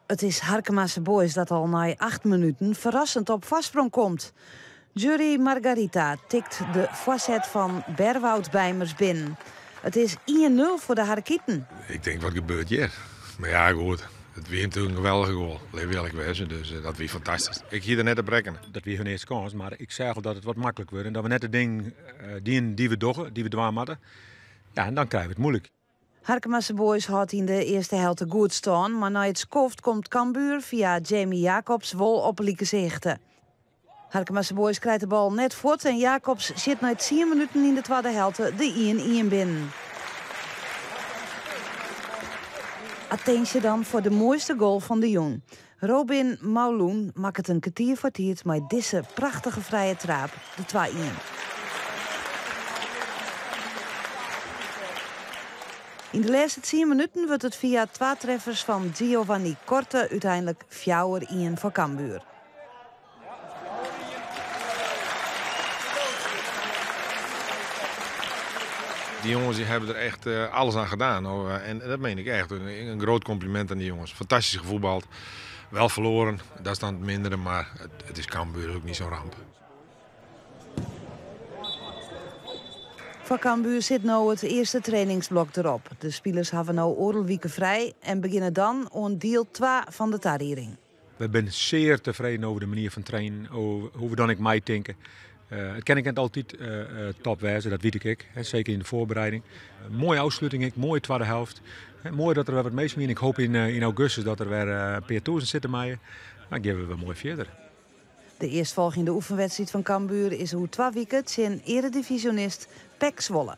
Het is Harkemasse Boys dat al na 8 minuten verrassend op vastsprong komt. Jury Margarita tikt de voorzet van Berwoud Bijmers binnen. Het is 1-0 voor de Harkieten. Ik denk, wat gebeurt hier? Maar ja, goed. Het was natuurlijk een geweldige goal. Leef eerlijk wezen, dus dat was fantastisch. Ik hier er net op rekken. Dat was hun eerste kans, maar ik zeg al dat het wat makkelijk wordt. En dat we net het ding die we doggen, die we dwaan hadden. Ja, en dan krijgen we het moeilijk. Harkemasse Boys had in de eerste helft goed staan, maar na het skoft komt Cambuur via Jamie Jacobs wol op lieke zichten. Harkemasse Boys krijgt de bal net voort en Jacobs zit na 10 minuten in de tweede helft de 1-1 binnen. Attentie dan voor de mooiste goal van de jong. Robin Mauloen maakt het een kwartier voor tijd met deze prachtige vrije trap, de 2-1. In de laatste 10 minuten wordt het via 2 treffers van Giovanni Korte uiteindelijk 4-1 voor Cambuur. Die jongens die hebben er echt alles aan gedaan. En dat meen ik echt. Een groot compliment aan die jongens. Fantastisch gevoetbald. Wel verloren, dat is dan het mindere, maar het is Cambuur ook niet zo'n ramp. Voor Cambuur zit nu het eerste trainingsblok erop. De spelers hebben nu oorlogweken vrij en beginnen dan aan deel 2 van de tariering. We zijn zeer tevreden over de manier van trainen, over hoe we dan ik mij denken. Het ken ik net altijd top wijzen, dat weet ik. Zeker in de voorbereiding. Mooie uitsluiting, mooie tweede helft. Mooi dat er weer wat meest meer. Ik hoop in augustus dat er weer Peer Toersen zitten maaien. Dan geven we weer mooi verder. De eerstvolgende oefenwedstrijd van Cambuur is hoe 2 weken tegen eredivisionist PEC Zwolle.